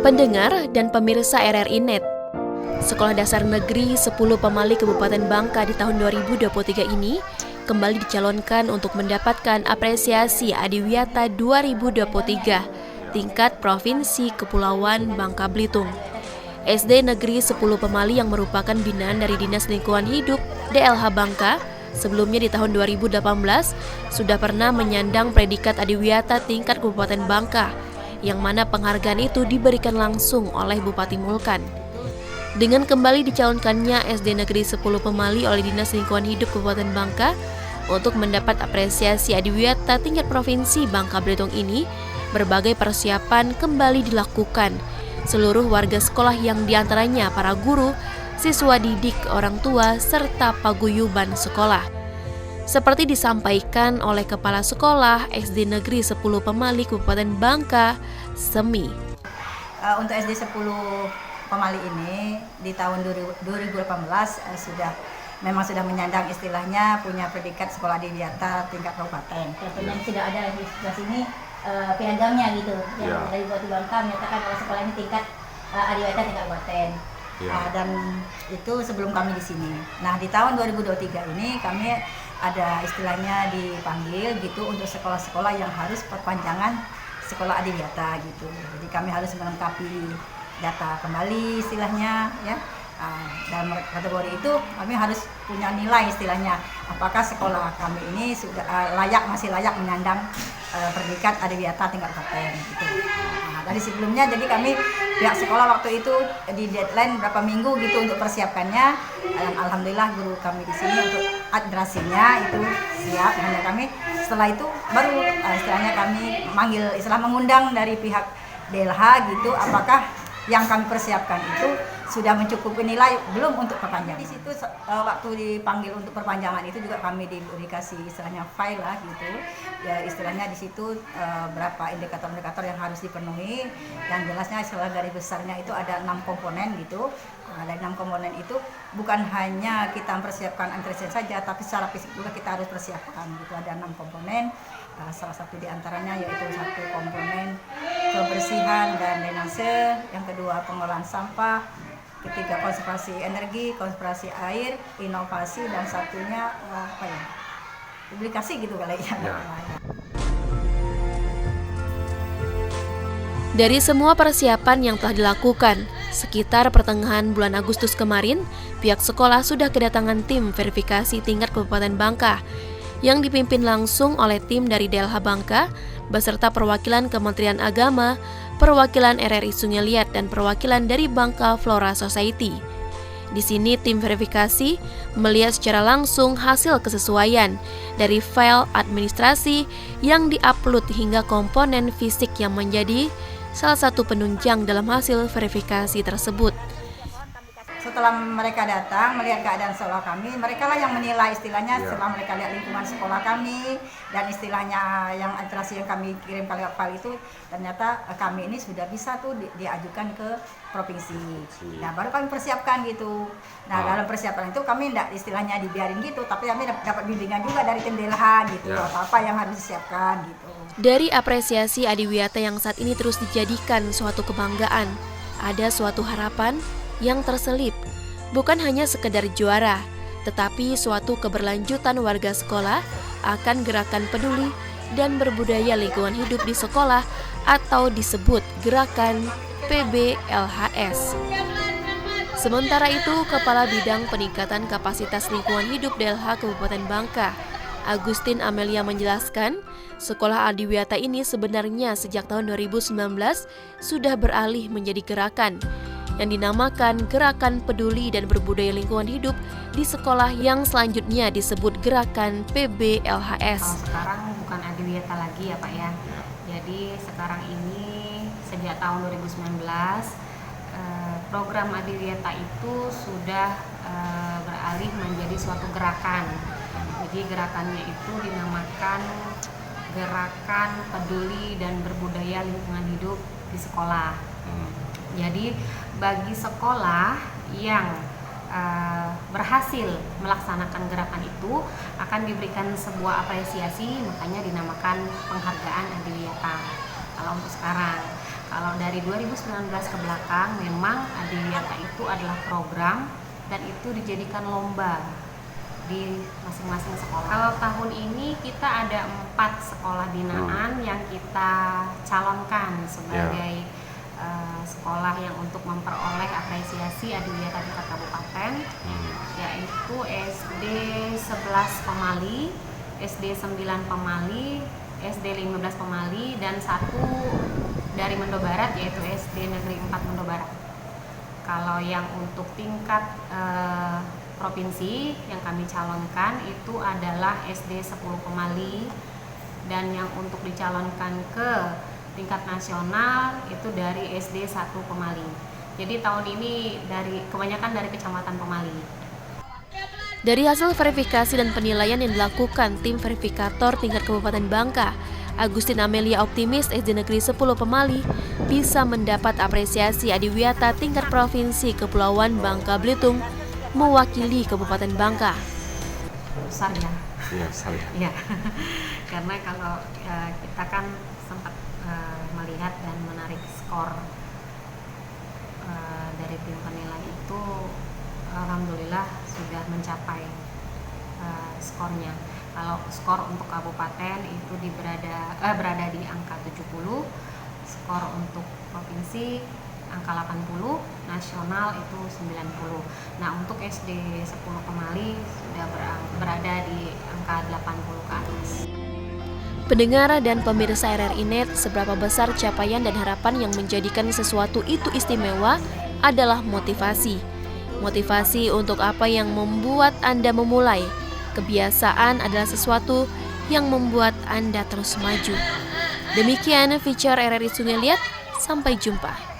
Pendengar dan pemirsa RRI Net, Sekolah Dasar Negeri 10 Pemali Kabupaten Bangka di tahun 2023 ini kembali dicalonkan untuk mendapatkan apresiasi Adiwiyata 2023 tingkat Provinsi Kepulauan Bangka Belitung. SD Negeri 10 Pemali yang merupakan binaan dari Dinas Lingkungan Hidup DLH Bangka sebelumnya di tahun 2018 sudah pernah menyandang predikat Adiwiyata tingkat Kabupaten Bangka, yang mana penghargaan itu diberikan langsung oleh Bupati Mulkan. Dengan kembali dicalonkannya SD Negeri 10 Pemali oleh Dinas Lingkungan Hidup Kabupaten Bangka untuk mendapat apresiasi Adiwiyata tingkat Provinsi Bangka Belitung ini, berbagai persiapan kembali dilakukan. Seluruh warga sekolah yang diantaranya para guru, siswa didik, orang tua, serta paguyuban sekolah. Seperti disampaikan oleh Kepala Sekolah SD Negeri 10 Pemali Kabupaten Bangka, Semi. Untuk SD 10 Pemali ini di tahun 2018 memang sudah menyandang istilahnya punya predikat sekolah adiwiyata tingkat kabupaten. Tentunya sudah ada di sebelah sini piagamnya gitu, yang dari Bupati Bangka menyatakan bahwa sekolah ini tingkat adiwiyata tingkat kabupaten. Dan itu sebelum kami di sini. Nah, di tahun 2023 ini kami ada istilahnya dipanggil gitu untuk sekolah-sekolah yang harus perpanjangan sekolah adiwiyata gitu. Jadi kami harus melengkapi data kembali istilahnya ya. Dalam kategori itu kami harus punya nilai istilahnya apakah sekolah kami ini sudah masih layak menyandang predikat adiwiyata tingkat kabupaten gitu. Dari sebelumnya jadi kami pihak sekolah waktu itu di deadline berapa minggu gitu untuk persiapkannya, dan alhamdulillah guru kami di sini untuk adrasinya itu siap. Hanya kami setelah itu baru istilahnya kami mengundang dari pihak DLH gitu apakah yang kami persiapkan itu sudah mencukupi nilai belum untuk perpanjangan. Di situ waktu dipanggil untuk perpanjangan itu juga kami dikasih istilahnya file lah gitu. Ya istilahnya di situ berapa indikator-indikator yang harus dipenuhi. Yang jelasnya istilah garis besarnya itu ada 6 komponen gitu. Dari 6 komponen itu bukan hanya kita mempersiapkan antresen saja, tapi secara fisik juga kita harus persiapkan gitu. Ada 6 komponen. Salah satu diantaranya yaitu 1 komponen kebersihan dan drainase, yang kedua pengolahan sampah, ketiga konservasi energi, konservasi air, inovasi, dan satunya publikasi gitu kali ya. Dari semua persiapan yang telah dilakukan, sekitar pertengahan bulan Agustus kemarin, pihak sekolah sudah kedatangan tim verifikasi tingkat Kabupaten Bangka yang dipimpin langsung oleh tim dari DLH Bangka beserta perwakilan Kementerian Agama, perwakilan RRI Sungai Liat, dan perwakilan dari Bangka Flora Society. Di sini tim verifikasi melihat secara langsung hasil kesesuaian dari file administrasi yang diupload hingga komponen fisik yang menjadi salah satu penunjang dalam hasil verifikasi tersebut. Setelah mereka datang melihat keadaan sekolah kami, mereka lah yang menilai istilahnya setelah mereka lihat lingkungan sekolah kami dan istilahnya yang administrasi yang kami kirim kali file itu ternyata kami ini sudah bisa tuh diajukan ke provinsi. Nah baru kami persiapkan gitu. Nah dalam persiapan itu kami tidak istilahnya dibiarin gitu, tapi kami dapat bimbingan juga dari tim DLH gitu, apa yang harus disiapkan gitu. Dari apresiasi Adiwiyata yang saat ini terus dijadikan suatu kebanggaan, ada suatu harapan yang terselip, bukan hanya sekedar juara, tetapi suatu keberlanjutan warga sekolah akan gerakan peduli dan berbudaya lingkungan hidup di sekolah atau disebut gerakan PBLHS. Sementara itu, Kepala Bidang Peningkatan Kapasitas Lingkungan Hidup DLH Kabupaten Bangka, Agustin Amelia menjelaskan, sekolah Adiwiyata ini sebenarnya sejak tahun 2019 sudah beralih menjadi gerakan yang dinamakan Gerakan Peduli dan Berbudaya Lingkungan Hidup di sekolah yang selanjutnya disebut Gerakan PBLHS. Sekarang bukan Adiwiyata lagi ya Pak ya. Jadi sekarang ini sejak tahun 2019 program Adiwiyata itu sudah beralih menjadi suatu gerakan. Jadi gerakannya itu dinamakan Gerakan Peduli dan Berbudaya Lingkungan Hidup di sekolah. Jadi bagi sekolah yang berhasil melaksanakan gerakan itu akan diberikan sebuah apresiasi, makanya dinamakan penghargaan Adiwiyata kalau untuk sekarang. Kalau dari 2019 ke belakang memang Adiwiyata itu adalah program dan itu dijadikan lomba di masing-masing sekolah. Kalau tahun ini kita ada 4 sekolah binaan yang kita calonkan sebagai sekolah yang untuk memperoleh apresiasi Adiwiyata tingkat kabupaten, yaitu SD 11 Pemali, SD 9 Pemali, SD 15 Pemali, dan 1 dari Mendo Barat yaitu SD Negeri 4 Mendo Barat. Kalau yang untuk tingkat provinsi yang kami calonkan itu adalah SD 10 Pemali, dan yang untuk dicalonkan ke tingkat nasional itu dari SD 1 Pemali. Jadi tahun ini kebanyakan dari Kecamatan Pemali. Dari hasil verifikasi dan penilaian yang dilakukan tim verifikator tingkat Kabupaten Bangka, Agustin Amelia optimis SD Negeri 10 Pemali bisa mendapat apresiasi Adiwiyata tingkat Provinsi Kepulauan Bangka Belitung mewakili Kabupaten Bangka. Besar ya? Iya, besar ya. Iya, karena kalau kita kan sempat melihat dan menarik skor dari tim penilai itu, alhamdulillah sudah mencapai skornya. Kalau skor untuk kabupaten itu berada di angka 70, skor untuk provinsi angka 80, nasional itu 90. Nah, untuk SD 10 Pemali sudah berada di angka 80 ke atas. Pendengar dan pemirsa RRI.net, seberapa besar capaian dan harapan yang menjadikan sesuatu itu istimewa adalah motivasi. Motivasi untuk apa yang membuat Anda memulai. Kebiasaan adalah sesuatu yang membuat Anda terus maju. Demikian feature RRI Sungai Liat, sampai jumpa.